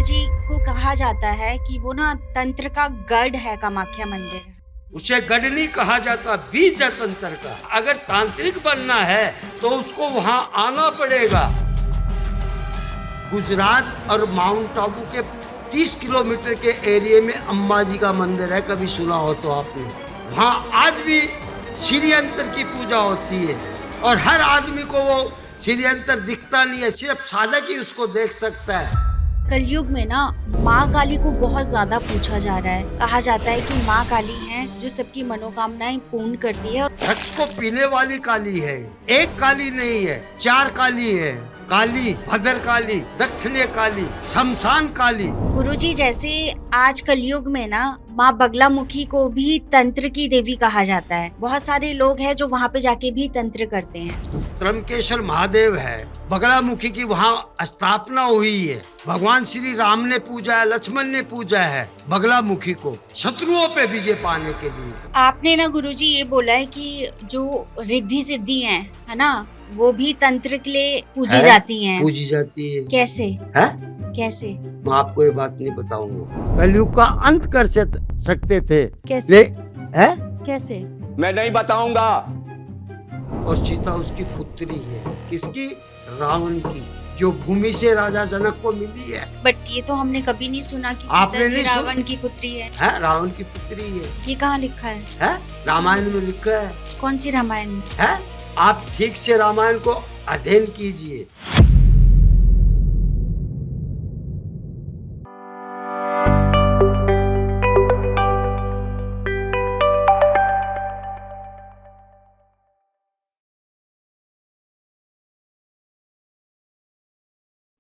जी को कहा जाता है कि वो ना तंत्र का गढ़ है कामाख्या मंदिर। उसे गढ़ नहीं कहा जाता, बीज है तंत्र का। अगर तांत्रिक बनना है तो उसको वहां आना पड़ेगा। गुजरात और माउंट आबू के 30 किलोमीटर के एरिया में अंबाजी का मंदिर है, कभी सुना हो तो आपने। वहाँ आज भी श्रीयंत्र की पूजा होती है और हर आदमी को वो श्रीयंत्र दिखता नहीं है, सिर्फ साधक ही उसको देख सकता है। कलयुग में ना माँ काली को बहुत ज्यादा पूछा जा रहा है। कहा जाता है कि माँ काली है जो सबकी मनोकामनाएं पूर्ण करती है। रक्त को पीने वाली काली है, एक काली नहीं है, 4 काली है। काली, भद्र काली, दक्षिणी काली, शमशान काली। गुरुजी, जैसे आज कलयुग में ना माँ बगलामुखी को भी तंत्र की देवी कहा जाता है। बहुत सारे लोग हैं जो वहाँ पे जाके भी तंत्र करते हैं। त्र्यंबकेश्वर महादेव है, बगलामुखी की वहाँ स्थापना हुई है। भगवान श्री राम ने पूजा है, लक्ष्मण ने पूजा है बगलामुखी को शत्रुओं पे विजय पाने के लिए। आपने ना गुरुजी ये बोला है कि जो रिद्धि सिद्धि है ना, वो भी तंत्र के लिए पूजी जाती हैं। पूजी जाती है। कैसे है? कैसे? मैं आपको ये बात नहीं बताऊंगा। कलयुग का अंत कर सकते थे। कैसे? है? कैसे? मैं नहीं बताऊंगा। और सीता उसकी पुत्री है। किसकी? रावण की, जो भूमि से राजा जनक को मिली है। बट ये तो हमने कभी नहीं सुना कि आपने सीता जी नहीं रावण की पुत्री है। रावण की पुत्री है। ये कहाँ लिखा है? रामायण में लिखा है। कौन सी रामायण? है? आप ठीक से रामायण को अध्ययन कीजिए।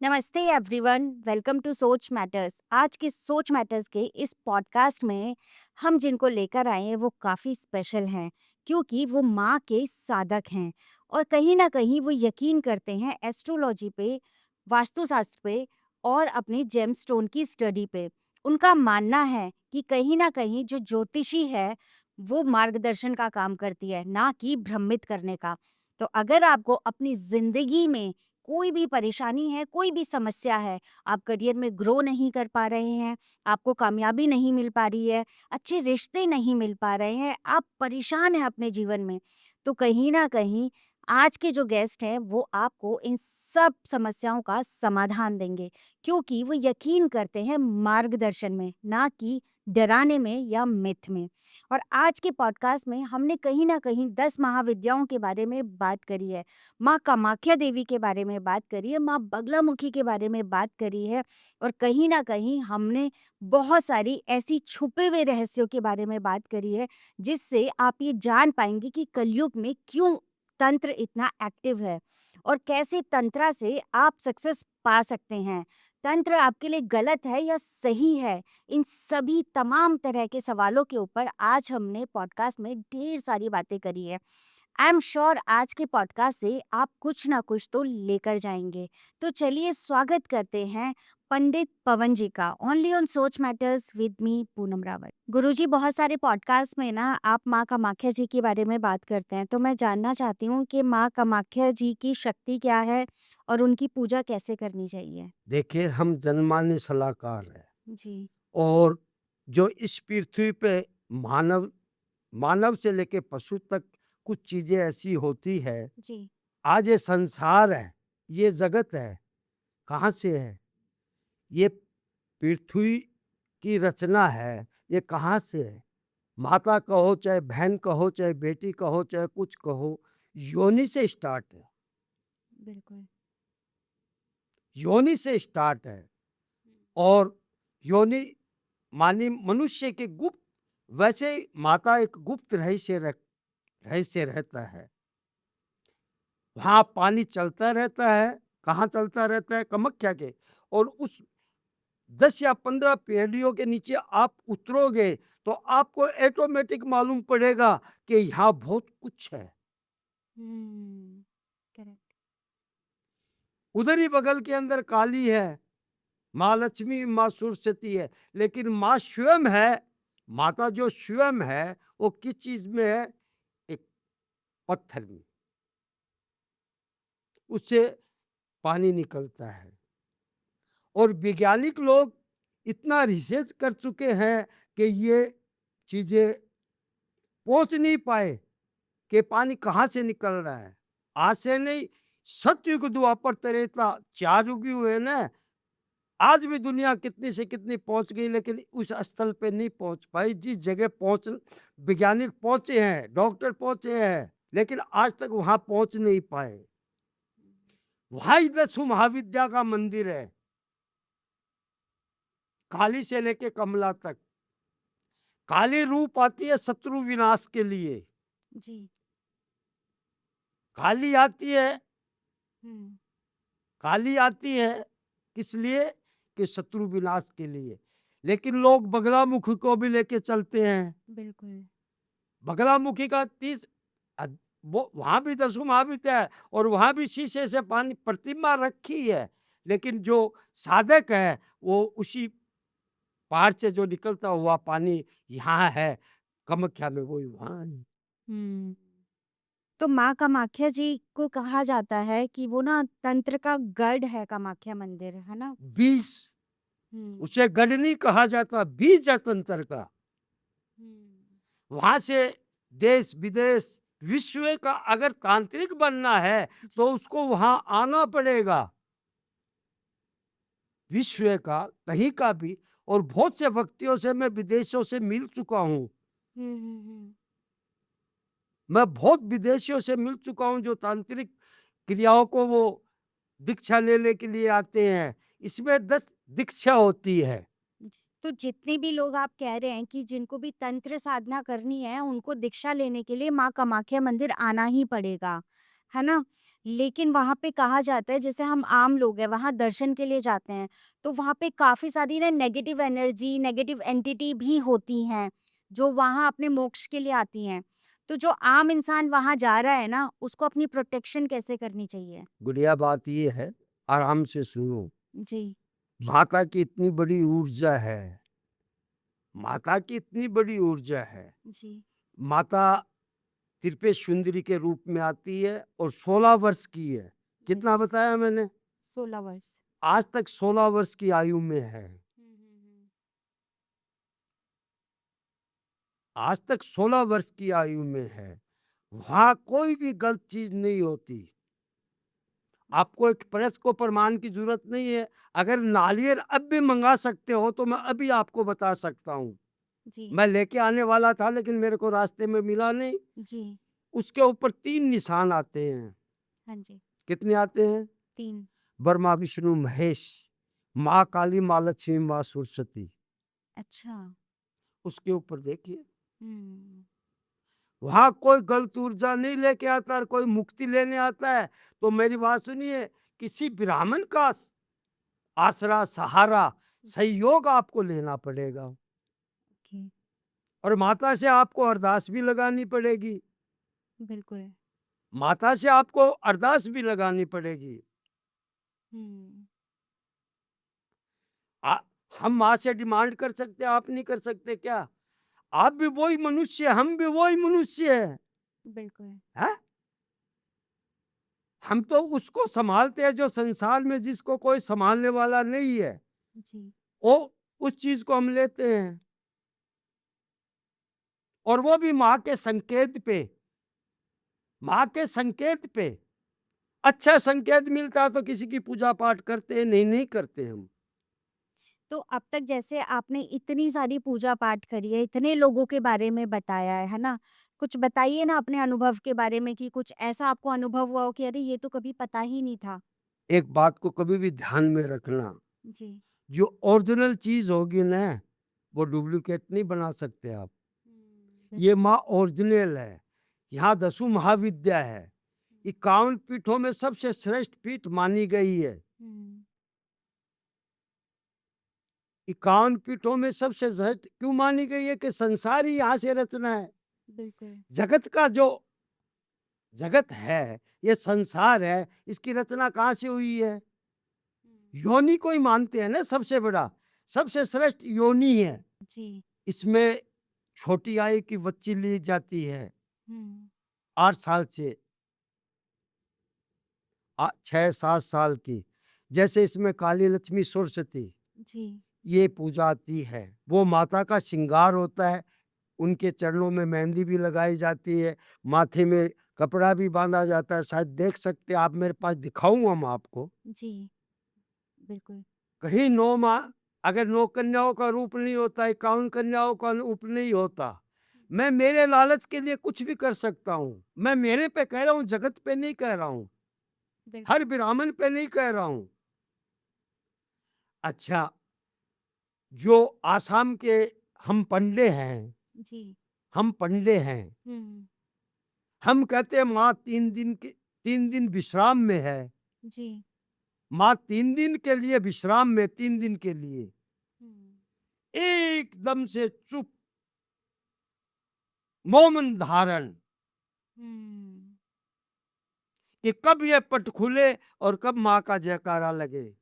नमस्ते एवरीवन, वेलकम टू सोच मैटर्स। आज के सोच मैटर्स के इस पॉडकास्ट में हम जिनको लेकर आए हैं वो काफ़ी स्पेशल हैं, क्योंकि वो माँ के साधक हैं और कहीं ना कहीं वो यकीन करते हैं एस्ट्रोलॉजी पे, वास्तुशास्त्र पे और अपने जेमस्टोन की स्टडी पे। उनका मानना है कि कहीं ना कहीं जो ज्योतिषी है वो मार्गदर्शन का काम करती है, ना कि भ्रमित करने का। तो अगर आपको अपनी ज़िंदगी में कोई भी परेशानी है, कोई भी समस्या है, आप करियर में ग्रो नहीं कर पा रहे हैं, आपको कामयाबी नहीं मिल पा रही है, अच्छे रिश्ते नहीं मिल पा रहे हैं, आप परेशान हैं अपने जीवन में, तो कहीं न कहीं आज के जो गेस्ट हैं वो आपको इन सब समस्याओं का समाधान देंगे, क्योंकि वो यकीन करते हैं मार्गदर्शन में, ना कि डराने में या मिथ में। और आज के पॉडकास्ट में हमने कहीं न कहीं 10 महाविद्याओं के बारे में बात करी है। माँ कामाख्या देवी के बारे में बात करी है, माँ बगलामुखी के बारे में बात करी है और कहीं न कहीं हमने बहुत सारी ऐसी छुपे हुए रहस्यों के बारे में बात करी है, जिससे आप ये जान पाएँगे कि कलयुग में क्यों तंत्र इतना एक्टिव है और कैसे तंत्रा से आप सक्सेस पा सकते हैं। तंत्र आपके लिए गलत है या सही है? इन सभी तमाम तरह के सवालों के ऊपर आज हमने पॉडकास्ट में ढेर सारी बातें करी है। आई एम श्योर आज के पॉडकास्ट से आप कुछ ना कुछ तो लेकर जाएंगे। तो चलिए स्वागत करते हैं पंडित पवन जी का, only on Soch matters with me Poonam Rawat. गुरुजी, बहुत सारे पॉडकास्ट में ना आप माँ कामाख्या जी के बारे में बात करते हैं, तो मैं जानना चाहती हूँ कि माँ कामाख्या जी की शक्ति क्या है और उनकी पूजा कैसे करनी चाहिए। देखिए, हम जनमान्य सलाहकार हैं जी। और जो इस पृथ्वी पे मानव मानव से लेके पशु तक कुछ चीजें ऐसी होती है। जी। आज ये संसार है, ये जगत है, कहाँ से है? ये पृथ्वी की रचना है। ये कहाँ से है? माता कहो, चाहे बहन कहो, चाहे बेटी कहो, चाहे कुछ कहो, योनि से स्टार्ट है। बिल्कुल। योनि से स्टार्ट है और योनि मानी मनुष्य के गुप्त, वैसे माता एक गुप्त रहस्य रहता है। वहाँ पानी चलता रहता है। कहाँ चलता रहता है? कामाख्या के। और उस 10 या 15 पीढ़ियों के नीचे आप उतरोगे तो आपको ऑटोमेटिक मालूम पड़ेगा कि यहाँ बहुत कुछ है। करेक्ट। उधर ही बगल के अंदर काली है, माँ लक्ष्मी, माँ सरस्वती है, लेकिन माँ स्वयं है। माता जो स्वयं है वो किस चीज में है? एक पत्थर में, उससे पानी निकलता है और वैज्ञानिक लोग इतना रिसर्च कर चुके हैं कि ये चीजें पहुंच नहीं पाए कि पानी कहाँ से निकल रहा है। आज से नहीं, सतयुग द्वापर त्रेता 4 युग हुए ना। आज भी दुनिया कितनी से कितनी पहुंच गई, लेकिन उस स्थल पे नहीं पहुंच पाई जिस जगह पहुंच वैज्ञानिक पहुंचे हैं, डॉक्टर पहुंचे हैं, लेकिन आज तक वहां पहुंच नहीं पाए। वहां ही दसू महाविद्या का मंदिर है, काली से लेके कमला तक। काली रूप आती है शत्रु विनाश के लिए, जी। काली आती है, हम्म। काली आती है किस लिए? कि शत्रु विनाश के लिए। लेकिन लोग बगलामुखी को भी लेके चलते हैं। बिल्कुल। बगलामुखी का 30 वो वहां भी दसू महाविद्या है और वहां भी शीशे से पानी प्रतिमा रखी है, लेकिन जो साधक है वो उसी पहाड़ से जो निकलता हुआ पानी यहाँ है कामाख्या में, वही वहां है। हम्म। तो माँ कामाख्या जी को कहा जाता है कि वो ना तंत्र का गढ़ है, कामाख्या मंदिर, है ना? बीज, हम्म। उसे गढ़ नहीं कहा जाता, बीज है तंत्र का। हम्म। वहां से देश विदेश विश्व का अगर तांत्रिक बनना है तो उसको वहां आना पड़ेगा। विश्व का कहीं का भी, और बहुत से व्यक्तियों से मैं विदेशों से मिल चुका हूँ। हम्म। मैं बहुत विदेशियों से मिल चुका हूँ जो तांत्रिक क्रियाओं को वो दीक्षा लेने के लिए आते हैं। इसमें 10 दीक्षा होती है। तो जितने भी लोग आप कह रहे हैं कि जिनको भी तंत्र साधना करनी है उनको दीक्षा लेने के लिए माँ कामाख्या मंदिर आना ही पड़ेगा, है ना? लेकिन वहाँ पे कहा जाता है, जैसे हम आम लोग हैं वहाँ दर्शन के लिए जाते हैं, तो वहाँ पे काफ़ी सारी ना नेगेटिव एनर्जी, नेगेटिव एंटिटी भी होती हैं, जो वहाँ अपने मोक्ष के लिए आती हैं। तो जो आम इंसान वहाँ जा रहा है ना, उसको अपनी प्रोटेक्शन कैसे करनी चाहिए? गुड़िया बात ये है, आराम से सुनो। जी। माता की इतनी बड़ी ऊर्जा है, माता की इतनी बड़ी ऊर्जा है। जी। माता त्रिपुर सुंदरी के रूप में आती है और 16 वर्ष की है। कितना यस। बताया मैंने? 16 वर्ष। आज तक 16 वर्ष की आयु में है। आज तक 16 वर्ष की आयु में है। वहां कोई भी गलत चीज नहीं होती। आपको एक प्रेस को प्रमाण की जरूरत नहीं है। अगर नारियल अब भी मंगा सकते हो तो मैं अभी आपको बता सकता हूँ। जी। मैं लेके आने वाला था लेकिन मेरे को रास्ते में मिला नहीं। जी। उसके ऊपर 3 निशान आते हैं। हाँ जी। कितने आते हैं? 3। ब्रह्मा विष्णु महेश, माँ काली, माँ लक्ष्मी, माँ सरस्वती। अच्छा। उसके ऊपर देखिए। हुँ। वहां कोई गलत ऊर्जा नहीं लेके आता और कोई मुक्ति लेने आता है तो मेरी बात सुनिए, किसी ब्राह्मण का आसरा, सहारा, सहयोग आपको लेना पड़ेगा ओके। और माता से आपको अरदास भी लगानी पड़ेगी। बिल्कुल। माता से आपको अरदास भी लगानी पड़ेगी। हुँ। आ, हम माँ से डिमांड कर सकते, आप नहीं कर सकते क्या? आप भी वही मनुष्य, हम भी वही मनुष्य है। बिल्कुल। हैं? हम तो उसको संभालते हैं जो संसार में जिसको कोई संभालने वाला नहीं है, जी। वो उस चीज को हम लेते हैं और वो भी माँ के संकेत पे। माँ के संकेत पे अच्छा संकेत मिलता तो किसी की पूजा पाठ करते, नहीं करते हम। तो अब तक जैसे आपने इतनी सारी पूजा पाठ करी है, इतने लोगों के बारे में बताया है ना? कुछ बताइए ना अपने अनुभव के बारे में कि कुछ ऐसा आपको अनुभव हुआ हो कि अरे ये तो कभी पता ही नहीं था? एक बात को कभी भी ध्यान में रखना, जी। जो ओरिजिनल चीज होगी ना वो डुप्लीकेट नहीं बना सकते आप। ये माँ ओरिजिनल है। यहाँ 10 महाविद्या है। 51 पीठों में सबसे श्रेष्ठ पीठ मानी गई है। हुँ। 51 पीठों में सबसे श्रेष्ठ क्यों मानी गई है? कि संसार ही यहाँ से रचना है। बिल्कुल। जगत का जो जगत है, ये संसार है, इसकी रचना कहाँ से हुई है? योनि को ही मानते हैं ना सबसे बड़ा, सबसे श्रेष्ठ योनि है। जी। इसमें छोटी आयु की बच्ची ली जाती है हुँ। 8 साल से 6-7 साल की। जैसे इसमें काली लक्ष्मी सरस्वती जी। ये पूजा आती है, वो माता का श्रृंगार होता है। उनके चरणों में मेहंदी भी लगाई जाती है, माथे में कपड़ा भी बांधा जाता है। शायद देख सकते हैं आप, मेरे पास दिखाऊंगा मैं आपको। जी, बिल्कुल। कहीं 9 माह अगर 9 कन्याओं का रूप नहीं होता, 51 कन्याओं का रूप नहीं होता, मैं मेरे लालच के लिए कुछ भी कर सकता हूँ। मैं मेरे पे कह रहा हूँ, जगत पे नहीं कह रहा हूँ, बिल्कुल। हर ब्राह्मण पे नहीं कह रहा हूँ। अच्छा, जो आसाम के हम पंडे हैं, जी। हम पंडे हैं, हुँ, हम कहते हैं माँ 3 दिन विश्राम में है। जी। माँ 3 दिन के लिए विश्राम में, 3 दिन के लिए हुँ, एकदम से चुप, मौन धारण, हुँ, कि कब ये पट खुले और कब माँ का जयकारा लगे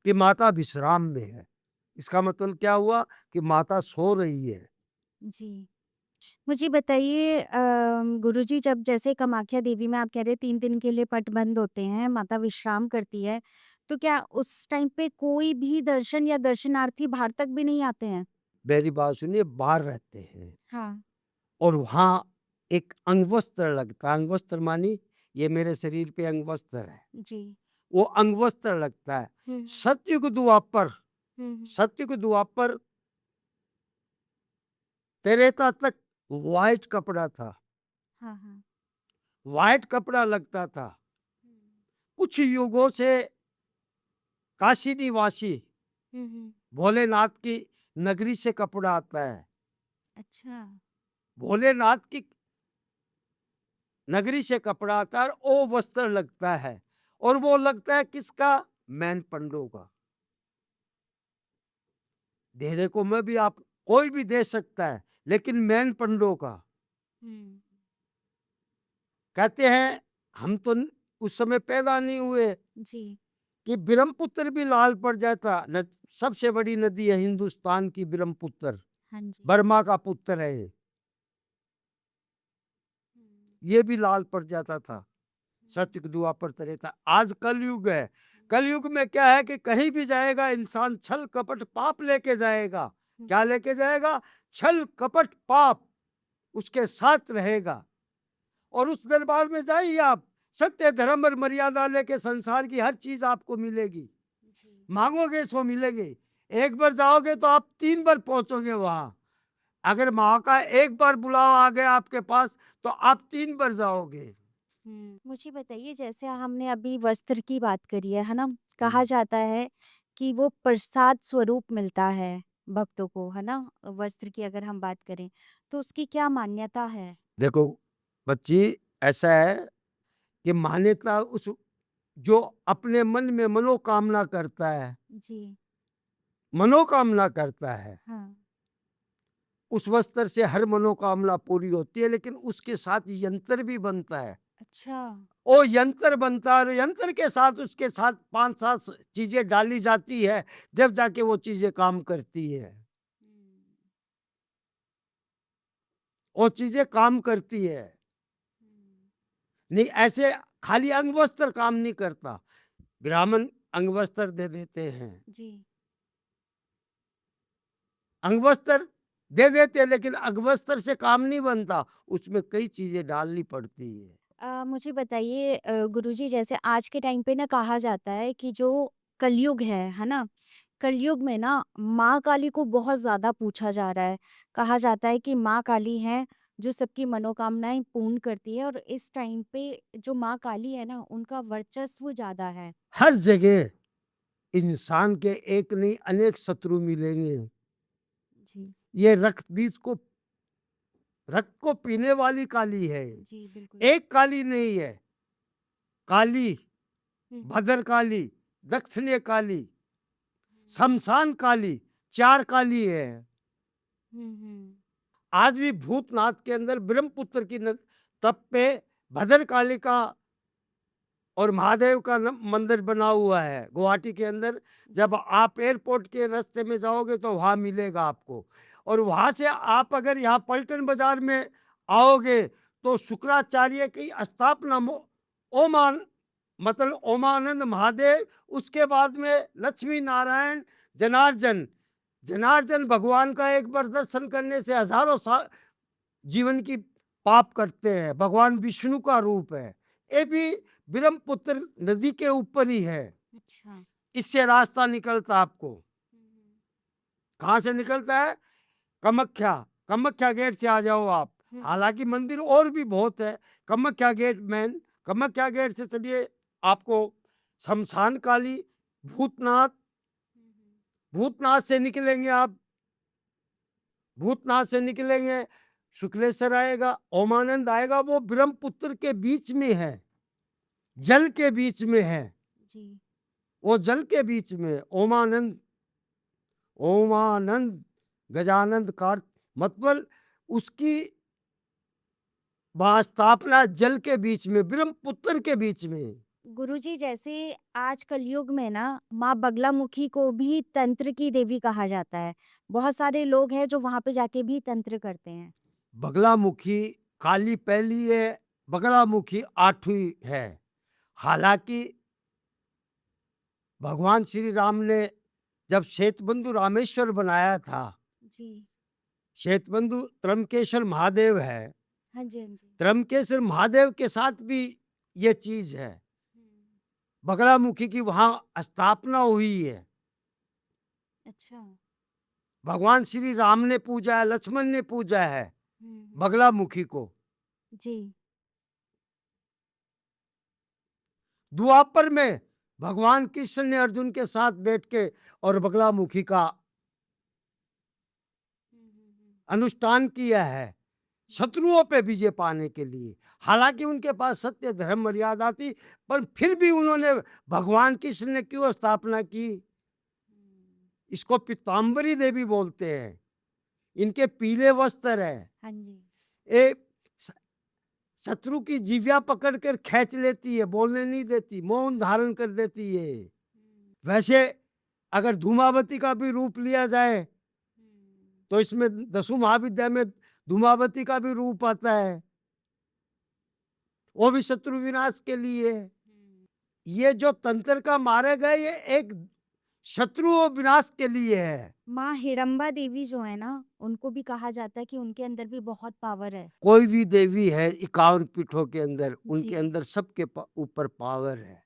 कि माता विश्राम में है। इसका मतलब क्या हुआ कि माता सो रही है। जी। मुझे बताइए गुरुजी जब जैसे कामाख्या देवी में आप कह रहे 3 दिन के लिए पट बंद होते हैं, माता विश्राम करती है, तो क्या उस टाइम पे कोई भी दर्शन या दर्शनार्थी बाहर तक भी नहीं आते हैं? मेरी बात सुनिए, बाहर रहते हैं हाँ। और वहाँ एक अंगवस्त्र लगता है। अंगवस्त्र मानी ये मेरे शरीर पे अंगवस्त्र है, जी। वो अंगवस्त्र लगता है। हुँ, सतयुग द्वापर, हुँ, हुँ। सतयुग द्वापर त्रेता तक व्हाइट कपड़ा था, हाँ, हाँ। व्हाइट कपड़ा लगता था। हुँ, कुछ युगों से काशी निवासी हुँ, हुँ। भोलेनाथ की नगरी से कपड़ा आता है। अच्छा। भोलेनाथ की नगरी से कपड़ा आता है और वो वस्त्र लगता है, और वो लगता है किसका? मैन पंडों का। देने को मैं भी, आप कोई भी दे सकता है, लेकिन मैन पंडों का। हुँ, कहते हैं हम तो उस समय पैदा नहीं हुए जी। कि ब्रह्मपुत्र भी लाल पड़ जाता। सबसे बड़ी नदी है हिंदुस्तान की ब्रह्मपुत्र, हाँ जी। बर्मा का पुत्र है हुँ, ये भी लाल पड़ जाता था। सत्युग द्वापर त्रेता, आज कलयुग है। कलयुग में क्या है कि कहीं भी जाएगा इंसान छल कपट पाप लेके जाएगा। हुँ, क्या लेके जाएगा? छल कपट पाप उसके साथ रहेगा। और उस दरबार में जाइए आप, सत्य धर्म और मर्यादा लेके संसार की हर चीज आपको मिलेगी। जी। मांगोगे सो मिलेगी। एक बार जाओगे तो आप 3 बार पहुंचोगे वहां। अगर माँ का एक बार बुलावा आ गया आपके पास तो आप 3 बार जाओगे। मुझे बताइए जैसे हमने अभी वस्त्र की बात करी है ना? कहा हम्म। जाता है कि वो प्रसाद स्वरूप मिलता है भक्तों को, है ना? वस्त्र की अगर हम बात करें, तो उसकी क्या मान्यता है? देखो बच्ची, ऐसा है कि मान्यता उस जो अपने मन में मनोकामना करता है, जी। मनोकामना करता है, हाँ। उस वस्त्र से हर मनोकामना पूरी होती है। लेकिन उसके साथ यंत्र भी बनता है। अच्छा। वो यंत्र बनता है और यंत्र के साथ उसके साथ 5-7 चीजें डाली जाती है, जब जाके वो चीजें काम करती है। हुँ, वो चीजें काम करती है। हुँ। नहीं ऐसे खाली अंगवस्त्र काम नहीं करता। ब्राह्मण अंगवस्त्र दे देते हैं, जी। अंगवस्त्र दे देते हैं, लेकिन अंगवस्त्र से काम नहीं बनता, उसमें कई चीजें डालनी पड़ती है। मुझे बताइए गुरुजी जैसे आज के टाइम पे ना कहा जाता है कि जो कलयुग है ना? कलयुग में ना माँ काली को बहुत ज़्यादा पूछा जा रहा है। कहा जाता है कि माँ काली हैं जो सबकी मनोकामनाएँ पूर्ण करती है और इस टाइम पे जो माँ काली है ना उनका वर्चस्व ज़्यादा है। हर जगह इंसान के एक नहीं अनेक शत्रु मिलेंगे। जी। ये रक्त को पीने वाली काली है। जी, बिल्कुल। एक काली नहीं है, काली, हुँ, हुँ। भद्रकाली, दक्षिणी काली, हुँ। शमशान काली, 4 काली है। हुँ, हुँ। आज भी भूतनाथ के अंदर ब्रह्मपुत्र की तप पे भद्रकाली का और महादेव का मंदिर बना हुआ है गुवाहाटी के अंदर। जब आप एयरपोर्ट के रास्ते में जाओगे तो वहाँ मिलेगा आपको। और वहाँ से आप अगर यहाँ पलटन बाजार में आओगे तो शुक्राचार्य की स्थापना ओमान मतलब ओमानंद महादेव, उसके बाद में लक्ष्मी नारायण, जनार्दन। जनार्दन भगवान का एक बार दर्शन करने से हजारों साल जीवन की पाप करते हैं। भगवान विष्णु का रूप है। ये भी ब्रह्मपुत्र नदी के ऊपर ही है। अच्छा। इससे रास्ता निकलता आपको। कहाँ से निकलता है? कामाख्या। कामाख्या गेट से आ जाओ आप। हालांकि मंदिर और भी बहुत है। Kamakhya gate main. Kamakhya gate से चलिए, आपको शमशान काली, भूतनाथ, भूतनाथ से निकलेंगे आप। भूतनाथ से निकलेंगे, शुक्लेश्वर आएगा, ओमानंद आएगा। वो ब्रह्मपुत्र के बीच में है, जल के बीच में है। जी। वो जल के बीच में ओमानंद, ओमानंद गजानंद कार, मतलब उसकी वहाँ स्थापना जल के बीच में, ब्रह्मपुत्र के बीच में। गुरुजी, जैसे आज कलयुग में ना माँ बगलामुखी को भी तंत्र की देवी कहा जाता है। बहुत सारे लोग हैं जो वहां पे जाके भी तंत्र करते हैं। बगलामुखी काली पहली है, बगलामुखी आठवीं है। हालांकि भगवान श्री राम ने जब श्वेतबंधु रामेश्वर बनाया था, जी। श्वेतबंधु त्रंबकेश्वर महादेव है, हाँ जी, हाँ जी। त्रंबकेश्वर महादेव के साथ भी ये चीज है। बगलामुखी की वहां स्थापना हुई है। अच्छा। भगवान श्री राम ने पूजा है, लक्ष्मण ने पूजा है बगलामुखी को। जी। द्वापर में भगवान कृष्ण ने अर्जुन के साथ बैठ के और बगलामुखी का अनुष्ठान किया है, शत्रुओं पे विजय पाने के लिए। हालांकि उनके पास सत्य धर्म मर्यादा थी, पर फिर भी उन्होंने, भगवान कृष्ण ने क्यों स्थापना की? इसको पीताम्बरी देवी बोलते हैं। इनके पीले वस्त्र है। हाँ जी। ए शत्रु की जिव्या पकड़ कर खींच लेती है, बोलने नहीं देती, मौन धारण कर देती है। वैसे अगर धूमावती का भी रूप लिया जाए तो इसमें दसों महाविद्या में धूमावती का भी रूप आता है। वो भी शत्रु विनाश के लिए है। ये जो तंत्र का मारे गए, ये एक शत्रु विनाश के लिए है। माँ हिडम्बा देवी जो है ना, उनको भी कहा जाता है कि उनके अंदर भी बहुत पावर है। कोई भी देवी है 51 पीठों के अंदर, जी। उनके अंदर सबके ऊपर पावर है।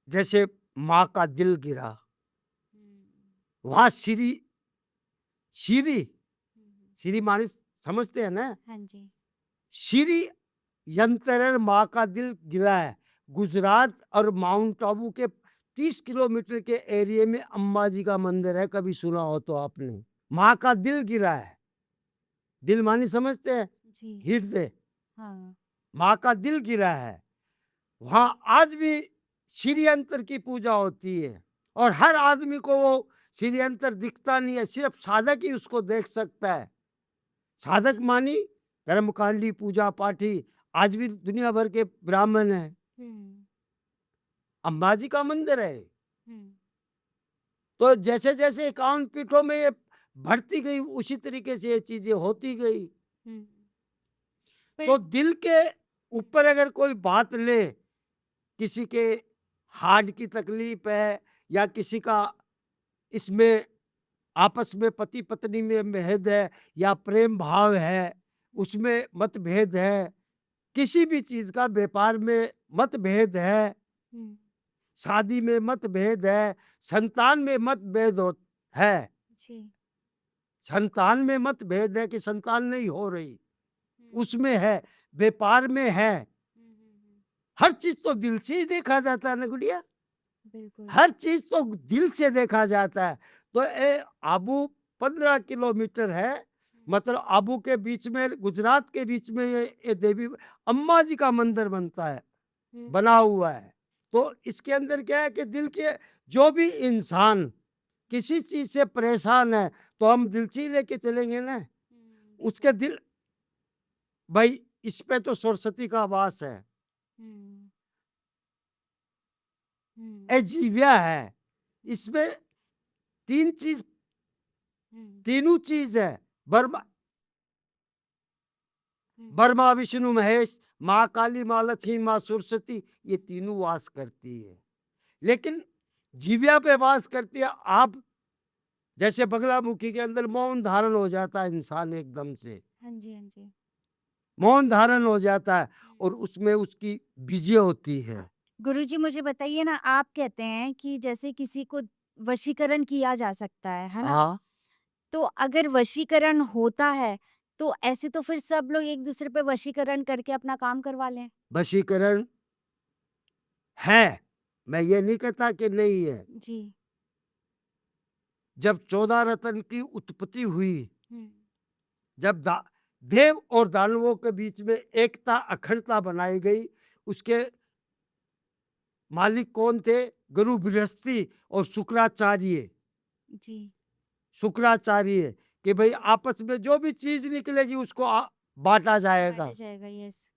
जैसे माँ का दिल गिरा, वहां श्री श्री श्री मानी समझते हैं ना? हाँ जी। श्री यंत्र माँ का दिल गिरा है। गुजरात और माउंट आबू के 30 किलोमीटर के एरिया में अम्बा जी का मंदिर है, कभी सुना हो तो आपने। माँ का दिल गिरा है। दिल मानी समझते हैं? जी। हृदय। हाँ। माँ का दिल गिरा है। वहां आज भी श्री यंत्र की पूजा होती है, और हर आदमी को वो श्री यंत्र दिखता नहीं है, सिर्फ साधक ही उसको देख सकता है। साधक मानी कर्मकांडी, पूजा पाठी, आज भी दुनिया भर के ब्राह्मण है। अंबाजी का मंदिर है। तो जैसे जैसे 51 पीठों में ये बढ़ती गई, उसी तरीके से ये चीजें होती गई। तो दिल के ऊपर अगर कोई बात ले, किसी के हार्ट की तकलीफ है, या किसी का इसमें आपस में पति पत्नी में भेद है, या प्रेम भाव है, उसमें मतभेद है, किसी भी चीज का, व्यापार में मतभेद है, शादी में मतभेद है, संतान में मतभेद है, संतान में मतभेद है कि संतान नहीं हो रही, उसमें है, व्यापार में है, हर चीज तो दिल से ही देखा जाता है ना गुड़िया। बिल्कुल। हर चीज तो दिल से देखा जाता है। तो ये आबू 15 किलोमीटर है, मतलब आबू के बीच में, गुजरात के बीच में ये देवी अम्मा जी का मंदिर बनता है, बना हुआ है। तो इसके अंदर क्या है कि दिल के, जो भी इंसान किसी चीज से परेशान है, तो हम दिल से ही लेके चलेंगे ना उसके दिल। भाई इस पे तो सरस्वती का वास है, जीव्या है, इसमें तीनों चीज है। ब्रह्मा विष्णु महेश, माँ काली, माँ लक्ष्मी, माँ सरस्वती, ये तीनों वास करती है। लेकिन जीविया पे वास करती है। आप जैसे बगलामुखी के अंदर मौन धारण हो जाता है इंसान एकदम से, हाँ जी, हाँ जी। मौन धारण हो जाता है और उसमें उसकी विजय होती है। गुरुजी मुझे बताइए ना, आप कहते हैं कि जैसे किसी को वशीकरण किया जा सकता है ना? हाँ, तो अगर वशीकरण होता है, तो ऐसे तो फिर सब लोग एक-दूसरे पे वशीकरण करके अपना काम करवा लें। वशीकरण है, मैं ये नहीं कहता कि नहीं है। जी। जब 14 रत्न की उत्पत्ति हुई, हुँ। जब देव और दानवों के बीच में एकता अखंडता बनाई गई, उसके मालिक कौन थे? गुरु बृहस्पति और शुक्राचार्य। जी। शुक्राचार्य कि भाई आपस में जो भी चीज निकलेगी उसको बांटा जाएगा। बाँटा जाएगा, यस।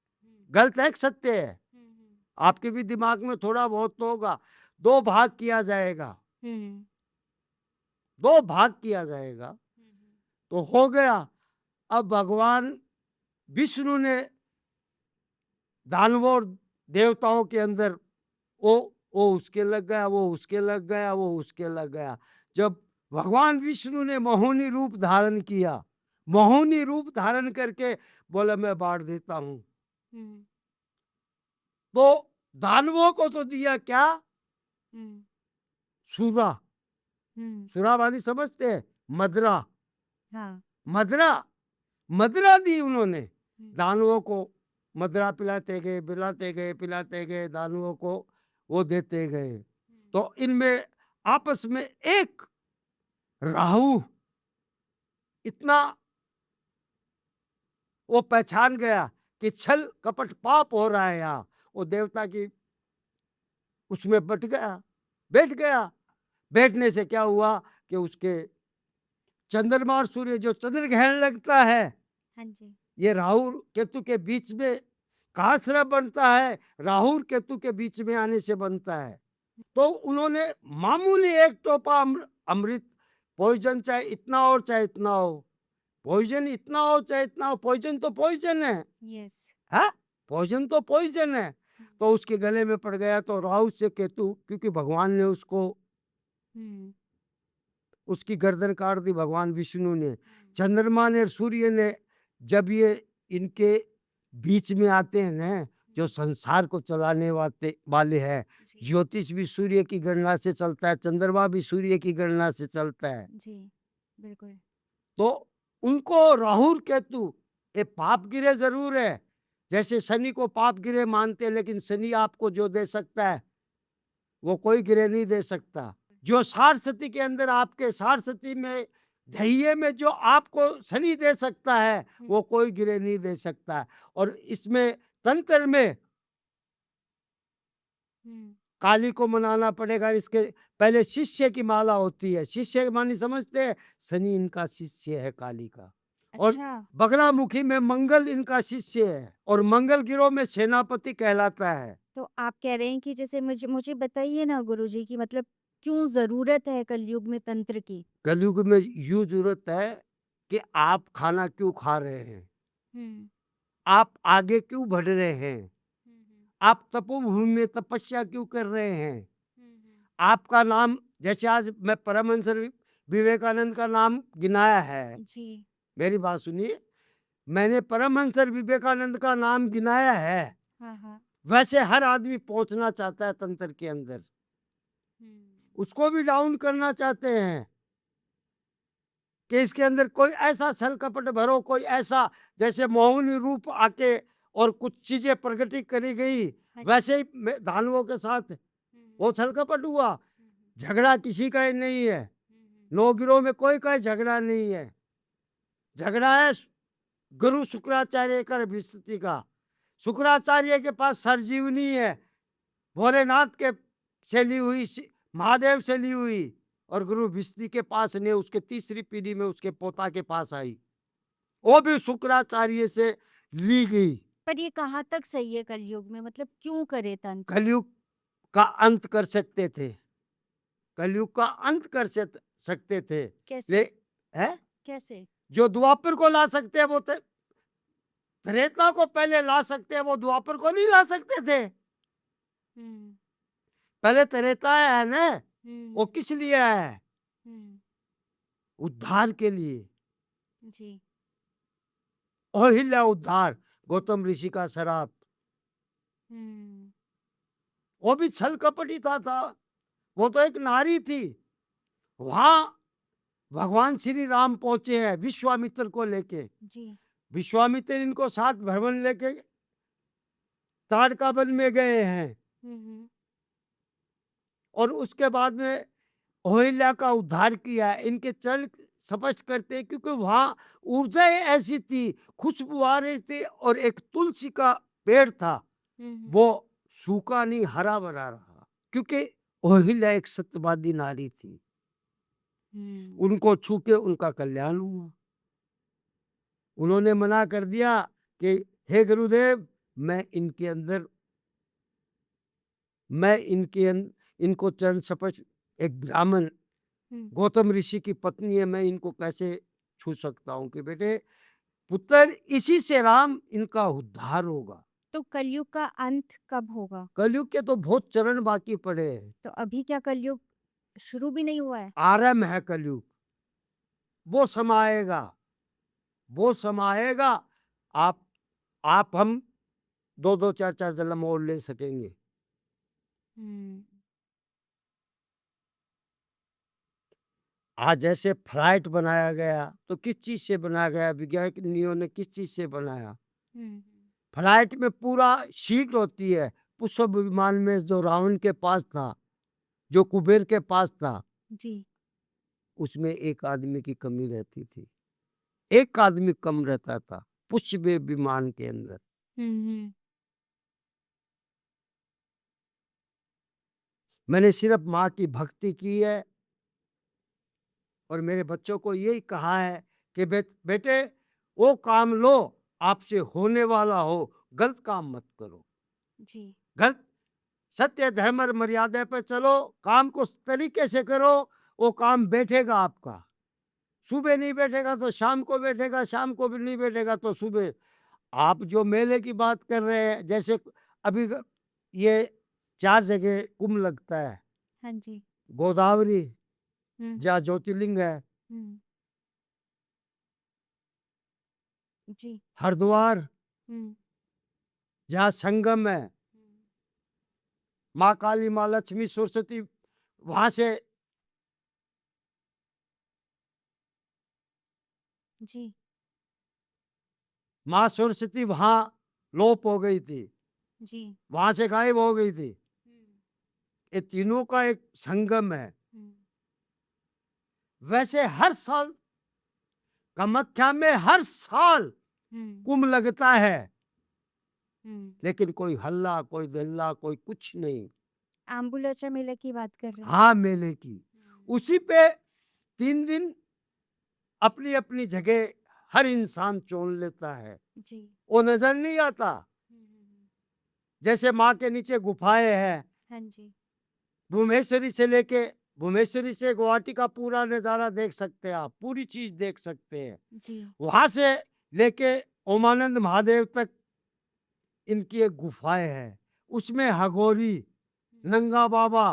गलत है कि सत्य है? हुँ, हुँ। आपके भी दिमाग में थोड़ा बहुत तो होगा। 2 भाग किया जाएगा, हुँ, हुँ। 2 भाग किया जाएगा, तो हो गया। अब भगवान विष्णु ने दानवों और देवताओं के अंदर वो उसके लग गया, वो उसके लग गया, वो उसके लग गया। जब भगवान विष्णु ने मोहिनी रूप धारण किया, मोहिनी रूप धारण करके बोला मैं बांट देता हूं, हुँ, तो दानवों को तो दिया क्या? हुँ, सूरा। हुँ। सूरा वाली समझते हैं? मदरा। हाँ। मदरा, मदरा दी उन्होंने हुँ, दानवों को। मदरा पिलाते गए, पिलाते गए, पिलाते गए, दानवों को वो देते गए। तो इनमें आपस में एक राहु इतना वो पहचान गया कि छल कपट पाप हो रहा है यहाँ, वो देवता की उसमें बट गया, बैठ गया। बैठने से क्या हुआ कि उसके चंद्रमा और सूर्य जो चंद्र ग्रहण लगता है, हाँ जी। ये राहु केतु के बीच में कहाँ से बनता है? राहु केतु के बीच में आने से बनता है। तो उन्होंने मामूली एक टोपा अमृत, पॉइजन चाहे इतना हो चाहे इतना हो, पॉइजन इतना हो चाहे इतना हो, पॉइजन तो पॉइजन यस। है, पॉइजन तो पॉइजन है। तो उसके गले में पड़ गया, तो राहु से केतु, क्योंकि भगवान ने उसको हुँ, उसकी गर्दन काट दी, भगवान विष्णु ने। चंद्रमा ने, सूर्य ने, जब ये इनके बीच में आते हैं ना, जो संसार को चलाने वाले हैं, जी, ज्योतिष भी सूर्य की गणना से चलता है, चंद्रमा भी सूर्य की गणना से चलता है। जी, बिल्कुल। तो उनको राहु केतु ये पाप गिरे जरूर है, जैसे शनि को पाप गिरे मानते हैं, लेकिन शनि आपको जो दे सकता है वो कोई गिरे नहीं दे सकता। जो सारस्वती के अंदर, आपके सारस्वती में ध्येय में जो आपको शनि दे सकता है, वो कोई गिरे नहीं दे सकता है। और इसमें तंत्र में हुँ, काली को मनाना पड़ेगा। इसके पहले शिष्य की माला होती है, शिष्य मानी समझते हैं, शनि इनका शिष्य है काली का। और अच्छा। बगलामुखी में मंगल इनका शिष्य है, और मंगल गिरोह में सेनापति कहलाता है। तो आप कह रहे हैं कि जैसे मुझे मुझे बताइए ना गुरुजी कि मतलब क्यों ज़रूरत है कलयुग में तंत्र की? कलयुग में यूं जरूरत है कि आप खाना क्यों खा रहे हैं, हुँ, आप आगे क्यों बढ़ रहे हैं, हुँ, हुँ, आप तपोभूमि में तपस्या क्यों कर रहे हैं। हुँ, हुँ। आपका नाम, जैसे आज मैं परमहंस विवेकानंद का नाम गिनाया है, जी। मेरी बात सुनिए, मैंने परमहंस विवेकानंद का नाम गिनाया है। हाँ, हाँ। वैसे हर आदमी पहुंचना चाहता है तंत्र के अंदर, हुँ, उसको भी डाउन करना चाहते हैं कि इसके अंदर कोई ऐसा छल कपट भरो, कोई ऐसा जैसे मोहिनी रूप आके और कुछ चीजें प्रगति करी गई, हाँ जी। वैसे ही दानवों के साथ वो छल कपट हुआ। झगड़ा किसी का ही नहीं है, नौ गिरोह में कोई का झगड़ा नहीं है। झगड़ा है गुरु शुक्राचार्य का, बृहस्पति का। शुक्राचार्य के पास सरजीवनी है, भोलेनाथ के से ली हुई, महादेव से ली हुई, और गुरु बृहस्पति के पास ने उसके तीसरी पीढ़ी में उसके पोता के पास आई, वो भी शुक्राचार्य से ली गई। पर ये कहाँ तक सही है कलयुग में? मतलब क्यों करे तंत्र? कलयुग का अंत कर सकते थे, कलयुग का अंत कर सकते थे। कैसे? ले है कैसे? जो द्वापर को ला सकते हैं वो त्रेता को पहले ला सकते हैं, वो द्वापर को नहीं ला सकते थे। हम्म पहले त्रेता है ना, वो हम्म किस लिए है? हम्म, उद्धार के लिए। जी अहिल्या उद्धार, गौतम ऋषि का श्राप। हम्म वो भी छल कपटी था। वो तो एक नारी थी। वहां भगवान श्री राम पहुंचे हैं विश्वामित्र को लेके। जी विश्वामित्र इनको साथ भ्रमण लेके ताड़कावन में गए हैं, हम्म और उसके बाद में अहिल्या का उद्धार किया है। इनके चरण स्पष्ट करते हैं, क्योंकि वहां ऊर्जा ऐसी थी, खुशबू आ रही थी, और एक तुलसी का पेड़ था, वो सूखा नहीं, हरा भरा रहा, क्योंकि अहिल्या एक सत्यवादी नारी थी। उनको छू के उनका कल्याण हुआ। उन्होंने मना कर दिया कि हे गुरुदेव, मैं इनके अंदर, मैं इनको चरण स्पर्श, एक ब्राह्मण गौतम ऋषि की पत्नी है, मैं इनको कैसे छू सकता हूँ? कि बेटे पुत्र, इसी से राम इनका उद्धार होगा। तो कलयुग का अंत कब होगा? कलयुग के तो बहुत चरण बाकी पड़े हैं। तो अभी क्या कलयुग शुरू भी नहीं हुआ है? आरंभ है कलयुग, वो समाएगा, वो समाएगा। आप हम दो दो चार चार जन्म और ले सकेंगे। आज जैसे फ्लाइट बनाया गया, तो किस चीज से बनाया गया? विज्ञानियों ने किस चीज से बनाया? फ्लाइट में पूरा सीट होती है। पुष्प विमान में जो रावण के पास था, जो कुबेर के पास था, जी उसमें एक आदमी की कमी रहती थी, एक आदमी कम रहता था पुष्प विमान के अंदर। मैंने सिर्फ माँ की भक्ति की है, और मेरे बच्चों को यही कहा है कि बेटे वो काम लो आपसे होने वाला हो, गलत काम मत करो। जी गलत, सत्य धर्म और मर्यादा पे चलो, काम को तरीके से करो, वो काम बैठेगा आपका। सुबह नहीं बैठेगा तो शाम को बैठेगा, शाम को भी नहीं बैठेगा तो सुबह। आप जो मेले की बात कर रहे हैं, जैसे अभी ये 4 जगह कुंभ लगता है, हाँ जी गोदावरी हम्म जहाँ ज्योतिर्लिंग है, हम्म, जी हरिद्वार हम्म जहाँ संगम है, माँ काली, माँ लक्ष्मी, सरस्वती, वहां से जी माँ सरस्वती वहां लोप हो गई थी, जी वहां से गायब हो गई थी। ये तीनों का एक संगम है। वैसे हर साल कामाख्या में हर साल कुंभ लगता है, लेकिन कोई हल्ला, कोई दल्ला, कोई कुछ नहीं। आम्बुलाचा मेले की बात कर रहे हैं? हाँ, मेले की उसी पे 3 दिन अपनी अपनी जगह हर इंसान चुन लेता है, जी वो नजर नहीं आता। जैसे माँ के नीचे गुफाएं हैं, हाँ जी भुवनेश्वरी से लेके, भुवनेश्वरी से गुवाहाटी का पूरा नज़ारा देख सकते हैं, आप पूरी चीज देख सकते हैं। जी वहां से लेके ओमानंद महादेव तक इनकी एक गुफाएं है, उसमें हगोरी, नंगा बाबा,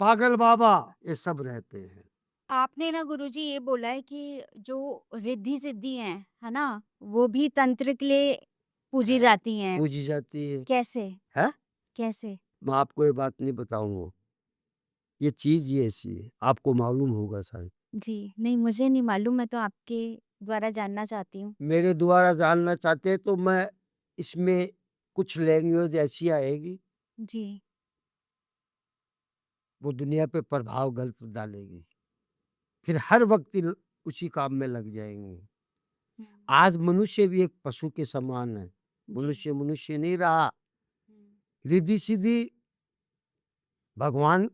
पागल बाबा, ये सब रहते हैं। आपने ना गुरुजी ये बोला है कि जो रिद्धि सिद्धि हैं, है ना, वो भी तंत्र के लिए पूजी जाती हैं। पूजी जाती है। कैसे? है, कैसे? मैं आपको ये बात नहीं बताऊंगा, ये चीज ही ऐसी है, आपको मालूम होगा शायद। जी, नहीं मुझे नहीं मालूम, मैं तो आपके द्वारा जानना चाहती हूँ। मेरे द्वारा जानना चाहते हैं तो मैं इसमें कुछ लैंग्वेज ऐसी आएगी, जी। वो दुनिया पे प्रभाव गलत डालेगी, फिर हर वक्त उसी काम में लग जाएंगे। आज मनुष्य भी एक पशु के समान है, मनुष्य मनुष्य नहीं रहा। रिद्धि सिद्धि भगवान,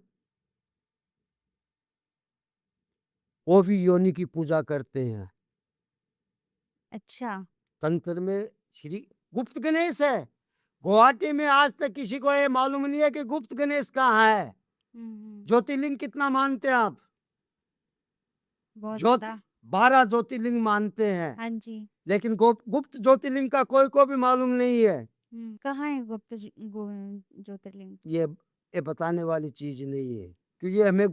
वो भी योनि की पूजा करते हैं। अच्छा। तंत्र में श्री गुप्त गणेश है। गुवाहाटी में आज तक किसी को ये मालूम नहीं है कि गुप्त गणेश कहाँ है। ज्योतिर्लिंग कितना मानते हैं आप? बहुत ज्योति ज्यादा 12 ज्योतिर्लिंग मानते हैं, हाँ जी। लेकिन गुप्त ज्योतिर्लिंग का कोई को भी मालूम नहीं है। कहाँ है ज्योतिर्लिंग? ये बताने वाली चीज नहीं है, क्योंकि हमें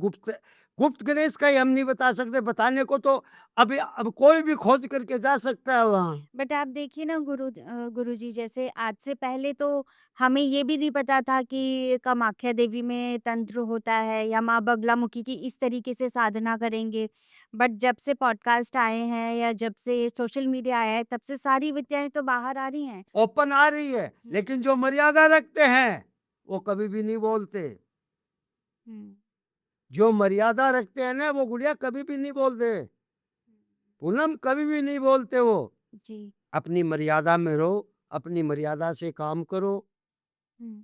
गुप्त गणेश का ही हम नहीं बता सकते। बताने को तो अब कोई भी खोज करके जा सकता है वहाँ। बट आप देखिए ना गुरुजी, जैसे आज से पहले तो हमें ये भी नहीं पता था कि कामाख्या देवी में तंत्र होता है या माँ बगलामुखी की इस तरीके से साधना करेंगे। बट जब से पॉडकास्ट आए हैं या जब से सोशल मीडिया आया है, तब से सारी विद्याएं तो बाहर आ रही हैं। ओपन आ रही है, लेकिन जो मर्यादा रखते हैं वो कभी भी नहीं बोलते। हम्म, जो मर्यादा रखते हैं ना, वो गुड़िया कभी भी नहीं बोलते। पूनम कभी भी नहीं बोलते वो। जी। अपनी मर्यादा में रहो, अपनी मर्यादा से काम करो, हम्म,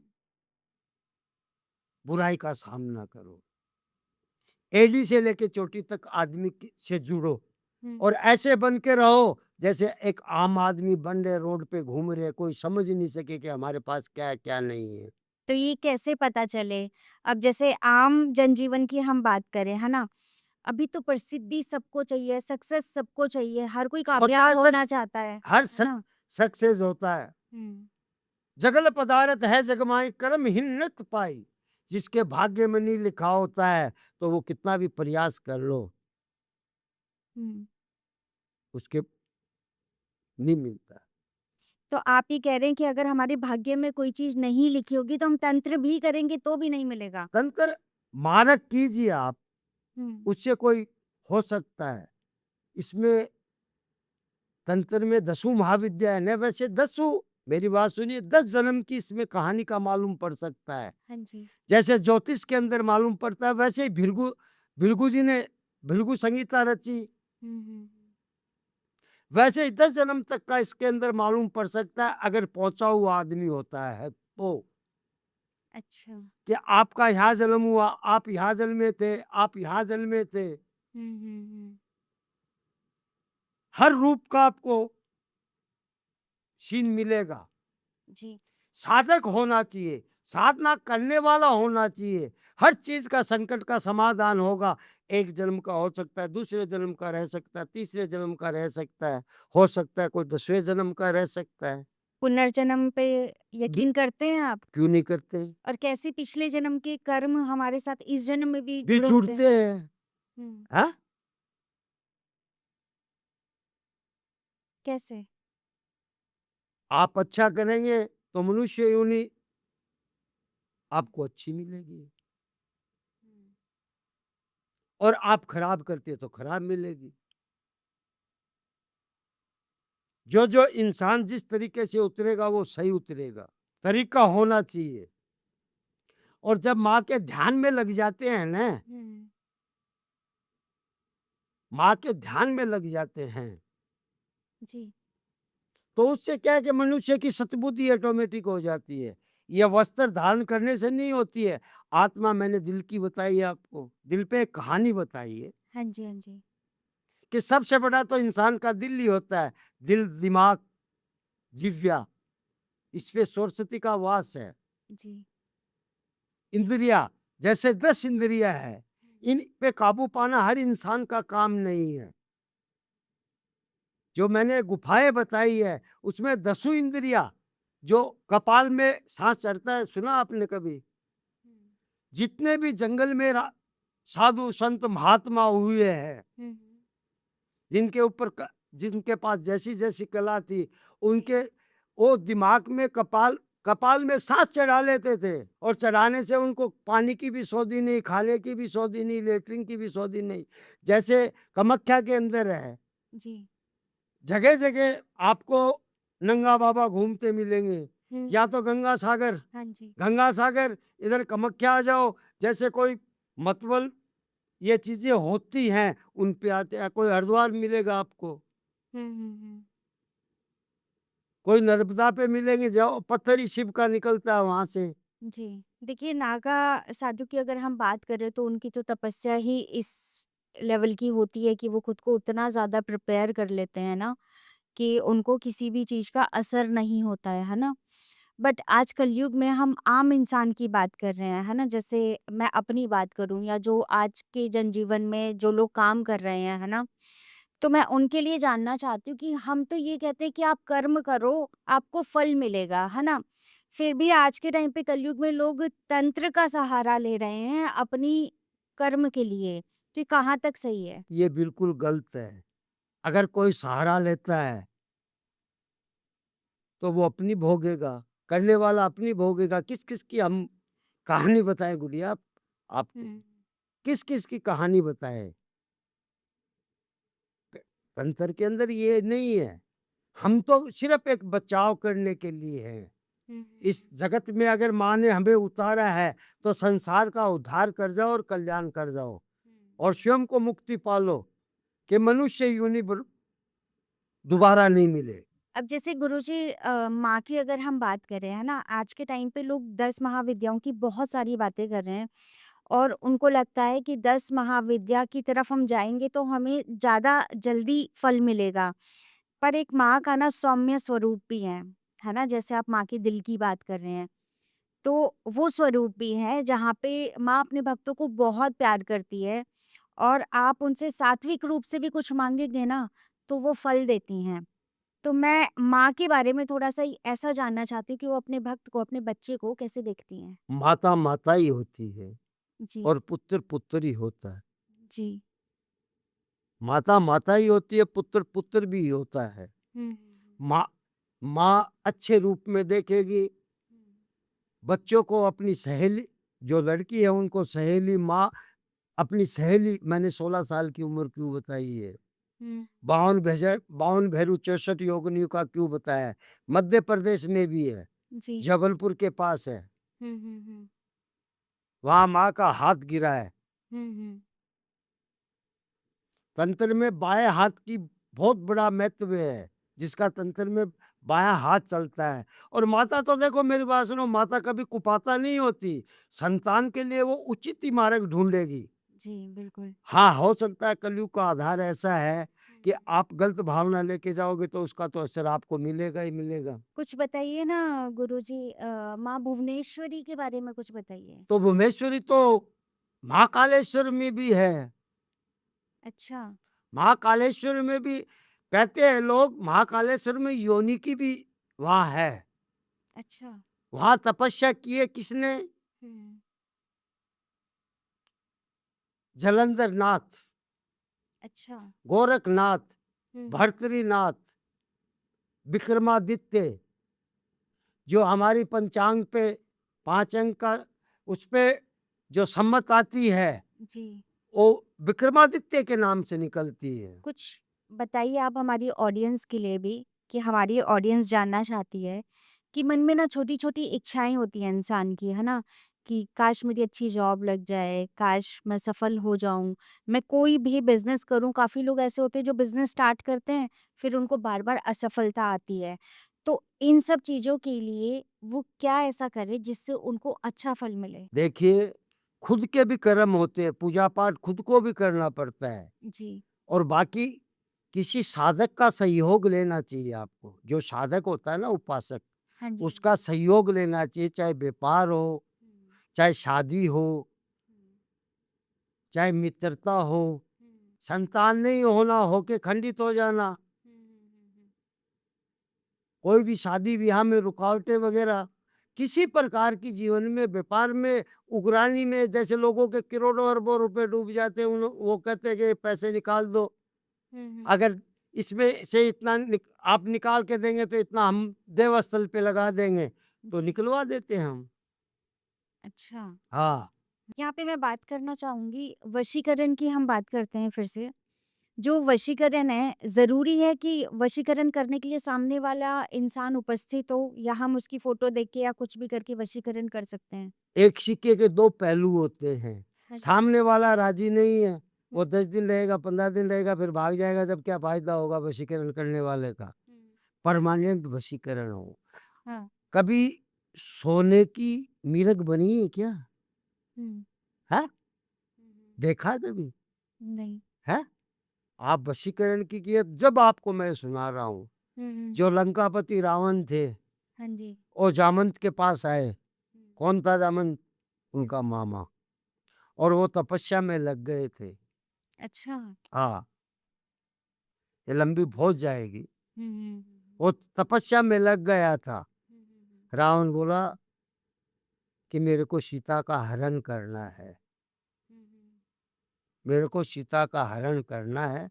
बुराई का सामना करो। एडी से लेके चोटी तक आदमी से जुड़ो, हम्म। और ऐसे बन के रहो जैसे एक आम आदमी बन रहे, रोड पे घूम रहे, कोई समझ ही नहीं सके कि हमारे पास क्या है क्या नहीं है। तो ये कैसे पता चले? अब जैसे आम जनजीवन की हम बात करें, है ना? अभी तो प्रसिद्धि सबको चाहिए, सक्सेस सबको चाहिए, हर कोई होता कामयाब है होना चाहता है हर ना? सक्सेस होता है। हुँ, जगल पदारथ है जगमाई, कर्म हिन्नत पाई। जिसके भाग्य में नहीं लिखा होता है, तो वो कितना भी प्रयास कर लो, हुँ। उसके नहीं मिलता। तो आप ये कह रहे हैं कि अगर हमारे भाग्य में कोई चीज़ नहीं लिखी होगी, तो हम तंत्र भी करेंगे तो भी नहीं मिलेगा? तंत्र मानक कीजिए आप, हुँ, उससे कोई हो सकता है। इसमें तंत्र में 10 महाविद्या है ना, वैसे 10, मेरी बात सुनिए, 10 जन्म की इसमें कहानी का मालूम पड़ सकता है। हाँ जी। जैसे ज्योतिष के अंदर मालूम पड़ता है, वैसे ही भृगु भृगु जी ने भृगु संहिता रची, हुँ, हुँ। वैसे ही 10 जन्म तक का इसके अंदर मालूम पड़ सकता है, अगर पहुंचा हुआ आदमी होता है तो। अच्छा। कि आपका यहाँ जन्म हुआ, आप यहाँ जन्मे थे, आप यहाँ जन्मे थे। हुँ, हुँ, हुँ। हर रूप का आपको सीन मिलेगा। जी। साधक होना चाहिए, साधना करने वाला होना चाहिए। हर चीज का संकट का समाधान होगा। एक जन्म का हो सकता है, दूसरे जन्म का रह सकता है, तीसरे जन्म का रह सकता है, हो सकता है कोई 10वें जन्म का रह सकता है। पुनर्जन्म पे बि- यकीन करते हैं आप? क्यों नहीं करते? और कैसे पिछले जन्म के कर्म हमारे साथ इस जन्म में भी भी जुड़े होते हैं? जुड़ते हैं। हुँ, हाँ? कैसे? आप अच्छा करेंगे तो मनुष्य योनि आपको अच्छी मिलेगी, और आप खराब करते तो खराब मिलेगी। जो जो इंसान जिस तरीके से उतरेगा वो सही उतरेगा, तरीका होना चाहिए। और जब माँ के ध्यान में लग जाते हैं ना, हुँ, माँ के ध्यान में लग जाते हैं, जी। तो उससे क्या है कि मनुष्य की सतबुद्धि ऑटोमेटिक हो जाती है। ये वस्त्र धारण करने से नहीं होती है। आत्मा मैंने दिल की बताई है आपको, दिल पे एक कहानी बताई है हाँ जी, हाँ जी। कि सबसे बड़ा तो इंसान का दिल ही होता है। दिल, दिमाग, जिह्वा, इसमें सरस्वती का वास है। जी। इंद्रिया, जैसे 10 इंद्रिया है, इन पे काबू पाना हर इंसान का काम नहीं है। जो मैंने गुफाएं बताई है, उसमें 10 इंद्रिया, जो कपाल में सांस चढ़ता है, सुना आपने कभी? जितने भी जंगल में साधु संत महात्मा हुए हैं, हुँ, हुँ। जिनके ऊपर जिनके पास जैसी जैसी कला थी, उनके वो दिमाग में कपाल कपाल में सांस चढ़ा लेते थे, और चढ़ाने से उनको पानी की भी सौधी नहीं, खाने की भी सौधी नहीं, लेटरिन की भी सौधी नहीं। जैसे कामाख्या के अंदर है, जी। जगह जगह आपको नंगा बाबा घूमते मिलेंगे, हुँ, या तो हाँ जी। गंगा सागर, इधर कामाख्या आ जाओ, जैसे कोई मतबल ये चीजें होती हैं, उन पे आते हैं। कोई हरिद्वार मिलेगा आपको, हुँ, हुँ, हुँ। कोई नर्मदा पे मिलेंगे, जाओ पत्थर ही शिव का निकलता है वहां से। जी। देखिए, नागा साधु की अगर हम बात करें तो उनकी तो तपस्या ही इस लेवल की होती है कि वो खुद को उतना ज़्यादा प्रिपेयर कर लेते हैं ना, कि उनको किसी भी चीज़ का असर नहीं होता है ना? बट आज कलयुग में हम आम इंसान की बात कर रहे हैं, है ना? जैसे मैं अपनी बात करूँ या जो आज के जनजीवन में जो लोग काम कर रहे हैं, है ना? तो मैं उनके लिए जानना चाहती हूँ कि हम तो ये कहते हैं कि आप कर्म करो, आपको फल मिलेगा, है ना? फिर भी आज के टाइम पे कलयुग में लोग तंत्र का सहारा ले रहे हैं अपनी कर्म के लिए, तो ये कहाँ तक सही है? ये बिल्कुल गलत है। अगर कोई सहारा लेता है, तो वो अपनी भोगेगा, करने वाला अपनी भोगेगा। किस-किस की हम कहानी बताएँ गुड़िया आपको? किस-किस की कहानी बताएँ? तंत्र के अंदर ये नहीं है। हम तो सिर्फ़ एक बचाव करने के लिए हैं। इस जगत में अगर माँ ने हमें उतारा है, तो संसार का उद्धार कर जाओ और कल्याण कर जाओ और स्वयं को मुक्ति पालो कि मनुष्य योनि दोबारा नहीं मिले। अब जैसे गुरुजी माँ की अगर हम बात करें, है ना? आज के टाइम पे लोग 10 महाविद्याओं की बहुत सारी बातें कर रहे हैं और उनको लगता है कि 10 महाविद्या की तरफ हम जाएँगे तो हमें ज़्यादा जल्दी फल मिलेगा। पर एक माँ का ना सौम्य स्वरूप भी है ना? जैसे आप माँ के दिल की बात कर रहे हैं, तो वो स्वरूप भी है जहाँ पे माँ अपने भक्तों को बहुत प्यार करती है और आप उनसे सात्विक रूप से भी कुछ माँगेंगे ना, तो वो फल देती हैं। तो मैं माँ के बारे में थोड़ा-सा ऐसा जानना चाहती हूँ कि वो अपने भक्त को, अपने बच्चे को कैसे देखती हैं? माता माता ही होती है जी, और पुत्र पुत्र ही होता है। जी। माता माता ही होती है, पुत्र पुत्र भी होता है। हुँ, माँ माँ अच्छे रूप में देखेगी, बच्चों को अपनी सहेली जो लड़की है उनको सहेली माँ अपनी सहेली मैंने 16 साल की उम्र क्यों बताई है? हुँ, 52 भैरव 64 योगिनियों का क्यों बताया है? मध्य प्रदेश में भी है, जी। जबलपुर के पास है, हुँ, हुँ, हुँ। वहाँ माँ का हाथ गिरा है। हुँ, हुँ। तंत्र में बाएँ हाथ की बहुत बड़ा महत्व है, जिसका तंत्र में बायाँ हाथ चलता है और माता तो देखो मेरी बात सुनो, माता कभी कुपाता नहीं होती, संतान के लिए वो उचित ही मार्ग ढूँढेगी। जी, बिल्कुल। हाँ, हो सकता है कलयुग का आधार ऐसा है कि आप गलत भावना लेके जाओगे तो उसका तो असर आपको मिलेगा ही मिलेगा। कुछ बताइए ना गुरुजी माँ भुवनेश्वरी के बारे में कुछ बताइए? तो भुवनेश्वरी तो महाकालेश्वर में भी है। अच्छा, महाकालेश्वर में भी कहते हैं लोग महाकालेश्वर में योनि की भी वहाँ है। अच्छा। वहाँ तपस्या की है किसने? हुँ, जलंधर नाथ, अच्छा। गोरखनाथ, हुँ, हुँ। भर्तरीनाथ, विक्रमादित्य जो हमारी पंचांग पे 5 अंक का उसपे जो सम्मत आती है, जी। वो विक्रमादित्य के नाम से निकलती है। कुछ बताइए आप हमारी ऑडियंस के लिए भी कि हमारी ऑडियंस जानना चाहती है कि मन में ना छोटी-छोटी इच्छाएँ होती हैं इंसान की, है ना? कि काश मेरी अच्छी जॉब लग जाए, काश मैं सफल हो जाऊँ, मैं कोई भी बिज़नेस करूँ। काफ़ी लोग ऐसे होते हैं जो बिज़नेस स्टार्ट करते हैं, फिर उनको बार-बार असफलता आती है। तो इन सब चीज़ों के लिए वो क्या ऐसा करें जिससे उनको अच्छा फल मिले? देखिए, खुद के भी कर्म होते हैं, पूजा-पाठ खुद को भी करना पड़ता है जी। और बाकी किसी साधक का सहयोग लेना चाहिए आपको। जो साधक होता है ना उपासक, हाँ जी। उसका सहयोग लेना चाहिए, चाहे व्यापार हो, हुँ, चाहे शादी हो, हुँ, चाहे मित्रता हो, हुँ, संतान नहीं होना, होके खंडित हो जाना, हुँ, हुँ, हुँ, हुँ। कोई भी शादी-ब्याह में रुकावटें वगैरह, किसी प्रकार की जीवन में, व्यापार में, उगरानी में जैसे लोगों के करोड़ों अरबों रुपए डूब जाते हैं, उन वो कहते हैं कि पैसे निकाल दो। हुँ, हुँ। अगर इसमें से इतना आप निकाल के देंगे तो इतना हम देवस्थल पे लगा देंगे, तो जी। निकलवा देते हैं हम। अच्छा। हाँ, यहाँ पे मैं बात करना चाहूँगी वशीकरण की हम बात करते हैं फिर से। जो वशीकरण है, ज़रूरी है कि वशीकरण करने के लिए सामने वाला इंसान उपस्थित हो या हम उसकी फ़ोटो देख के या कुछ भी करके वशीकरण कर सकते हैं? एक सिक्के के 2 पहलू होते हैं। हाँ जी। सामने वाला राज़ी नहीं है, हुँ, वो 10 दिन रहेगा, 15 दिन रहेगा, फिर भाग जाएगा, तब क्या फ़ायदा होगा वशीकरण करने वाले का। हुँ। परमानेंट वशीकरण हो। हाँ। कभी सोने की मीरग बनी है क्या? हुँ। हैं? हुँ, हुँ। देखा है कभी? नहीं। हैं? आप वशीकरण की जब आपको मैं सुना रहा हूँ, हुँ, हुँ। जो लंकापति रावण थे, हाँ जी। वो जामंत के पास आए। हुँ। कौन था जामंत? उनका मामा और वो तपस्या में लग गए थे। अच्छा। हाँ, ये लंबी बहुत जाएगी। हम्म, वो तपस्या में लग गया था। रावण बोला कि मेरे को सीता का हरण करना है, मेरे को सीता का हरण करना है,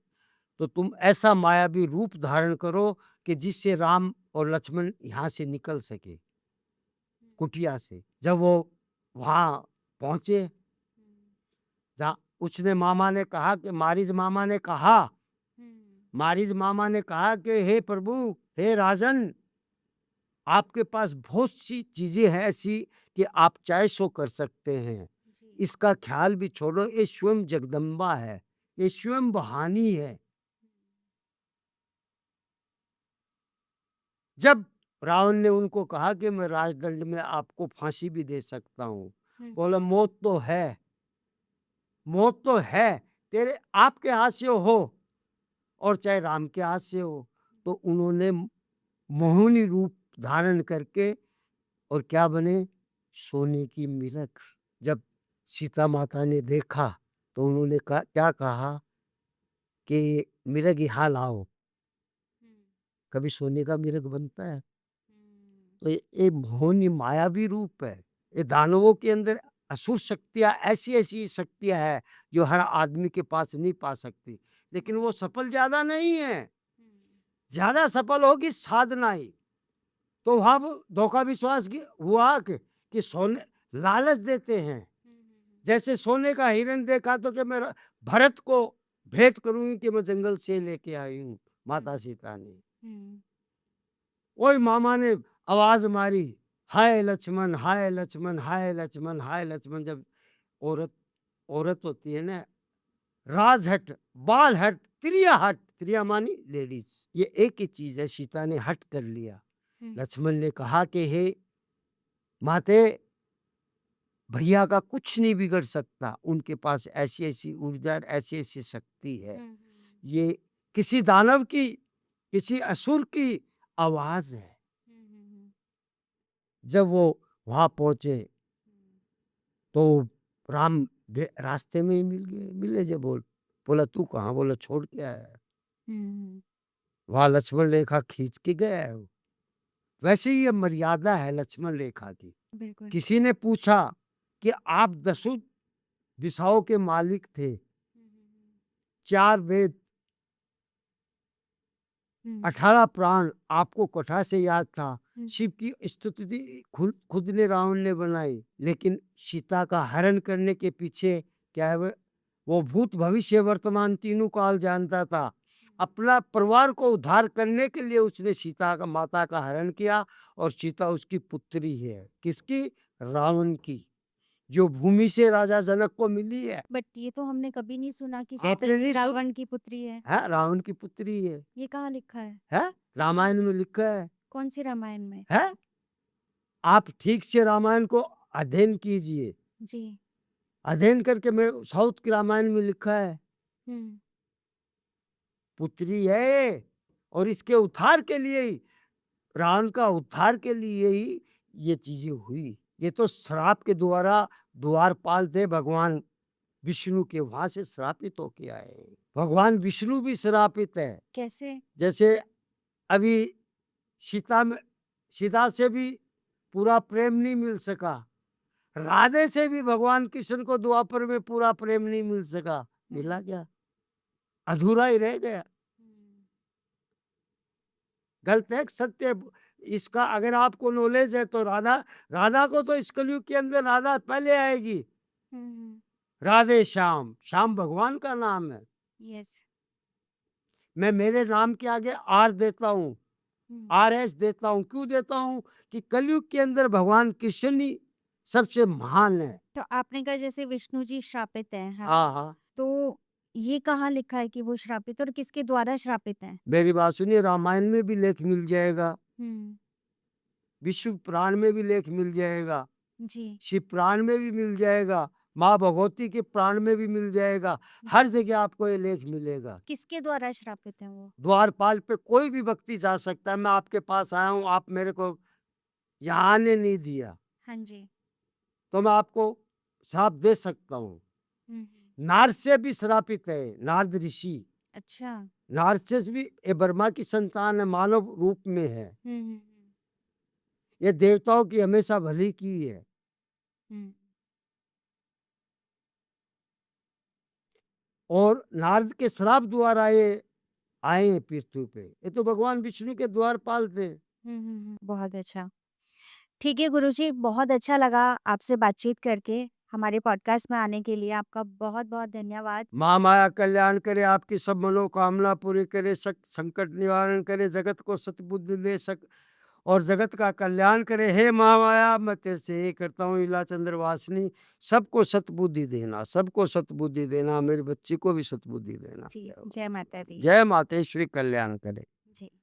तो तुम ऐसा मायावी रूप धारण करो कि जिससे राम और लक्ष्मण यहाँ से निकल सके कुटिया से। जब वो वहाँ पहुँचे, जहाँ उसने मामा ने कहा कि मारिज मामा ने कहा, मारिज मामा ने कहा कि हे प्रभु, हे राजन, आपके पास बहुत सी चीजें हैं ऐसी कि आप चाहे सो कर सकते हैं, इसका ख्याल भी छोड़ो, ये स्वयं जगदम्बा है, ये स्वयं बहानी है। जब रावण ने उनको कहा कि मैं राजदंड में आपको फांसी भी दे सकता हूँ, बोला मौत तो है, मौत तो है, तेरे आपके हाथ से हो और चाहे राम के हाथ से हो। तो उन्होंने मोहिनी रूप धारण करके और क्या बने, सोने की मिरख। जब सीता माता ने देखा तो उन्होंने क्या कहा कि मिरग यहाँ लाओ। कभी सोने का मिरग बनता है? तो ये मोहिनी मायावी रूप है। ये दानवों के अंदर असुर शक्तियां, ऐसी ऐसी शक्तियां हैं जो हर आदमी के पास नहीं पा सकती, लेकिन वो सफल ज्यादा नहीं है। ज्यादा सफल होगी साधना ही। तो वहां धोखा विश्वास हुआ कि सोने लालच देते हैं। जैसे सोने का हिरण देखा तो कि मैं भरत को भेंट करूंगी कि मैं जंगल से लेके आई हूँ, माता सीता ने। वही मामा ने आवाज मारी, हाय लक्ष्मण, हाय लक्ष्मण, हाय लक्ष्मण, हाय लक्ष्मण। जब औरत औरत होती है ना, राज हट, बाल हट, त्रिया हट, त्रिया मानी लेडीज, ये एक ही चीज है। सीता ने हट कर लिया। लक्ष्मण ने कहा कि हे माते, भैया का कुछ नहीं बिगड़ सकता, उनके पास ऐसी ऐसी ऊर्जा, ऐसी ऐसी शक्ति है। ये किसी दानव की, किसी असुर की आवाज है। जब वो वहां पहुंचे तो राम रास्ते में ही मिल गए, मिले। जब बोला तू कहाँ? बोला छोड़ के आया। वहां लक्ष्मण रेखा खींच के गया है वो। वैसे ही ये मर्यादा है लक्ष्मण रेखा की। बिल्कुल। किसी ने पूछा कि आप 10 दिशाओं के मालिक थे, 4 वेद, 18 प्राण आपको कथा से याद था, शिव की स्तुति खुद ने रावण ने बनाई, लेकिन सीता का हरण करने के पीछे क्या है, वो भूत भविष्य वर्तमान तीनों काल जानता था। अपना परिवार को उद्धार करने के लिए उसने सीता का, माता का हरण किया। और सीता उसकी पुत्री है। किसकी? रावण की, जो भूमि से राजा जनक को मिली है। बट ये तो हमने कभी नहीं सुना कि आपने सीता जी नहीं रावण की पुत्री है। रावण की पुत्री है। ये कहाँ लिखा है? रामायण में लिखा है। कौन सी रामायण में? आप ठीक से रामायण को अध्ययन कीजिए। जी। अध्ययन करके मेरे साउथ की रामायण में लिखा है, पुत्री है। और इसके उद्धार के लिए ही, रावण का उद्धार के लिए ही ये चीजें हुई। ये तो श्राप के द्वारा द्वारपाल थे भगवान विष्णु के, वहां से श्रापित होके आए। भगवान विष्णु भी श्रापित है। कैसे? जैसे अभी सीता से भी पूरा प्रेम नहीं मिल सका, राधे से भी भगवान कृष्ण को द्वापर में पूरा प्रेम नहीं मिल सका। मिला क्या? अधूरा ही रह गया। गलत है, सत्य। इसका अगर आपको नॉलेज है तो राधा को तो इस कलयुग के अंदर राधा पहले आएगी। राधे श्याम, श्याम भगवान का नाम है। यस। मैं मेरे नाम के आगे आर देता हूँ, RS देता हूँ। क्यों देता हूँ? कि कलयुग के अंदर भगवान कृष्ण ही सबसे महान है। तो आपने कहा जैसे विष्णु जी श्रापित हैं, हाँ। तो ये कहाँ लिखा है कि वो श्रापित, और किसके द्वारा श्रापित हैं? मेरी बात सुनिए, रामायण में भी लेख मिल जाएगा, विष्णु पुराण में भी लेख मिल जाएगा, जी। शिव पुराण में भी मिल जाएगा, माँ भगवती के प्राण में भी मिल जाएगा। हर जगह आपको ये लेख मिलेगा। किसके द्वारा श्रापित है वो? द्वारपाल पे कोई भी व्यक्ति जा सकता है। मैं आपके पास आया हूँ, आप मेरे को यहाँ आने नहीं दिया, हाँ जी। तो मैं आपको श्राप दे सकता हूँ। नारद से भी श्रापित है, नारद ऋषि। अच्छा। नार्सिसस भी ये ब्रह्मा की संतान है, मानव रूप में है। हम्म। ये देवताओं की हमेशा भली की है। हम्म। और नारद के श्राप द्वारा ये आए हैं पृथ्वी पे। ये तो भगवान विष्णु के द्वारपाल थे। बहुत अच्छा। ठीक है गुरुजी, बहुत अच्छा लगा आपसे बातचीत करके। हमारे पॉडकास्ट में आने के लिए आपका बहुत बहुत धन्यवाद। माँ माया कल्याण करे, आपकी सब मनोकामना पूरी करे, संकट निवारण करे, जगत को सतबुद्धि दे सक और जगत का कल्याण करे। हे माँ माया, मैं तेरे से ये करता हूँ इला चंद्रवासिनी, सबको सतबुद्धि देना, सबको सतबुद्धि देना, मेरी बच्ची को भी सतबुद्धि देना। जी, जय माता दी। जय मातेश्वरी कल्याण करे। जी।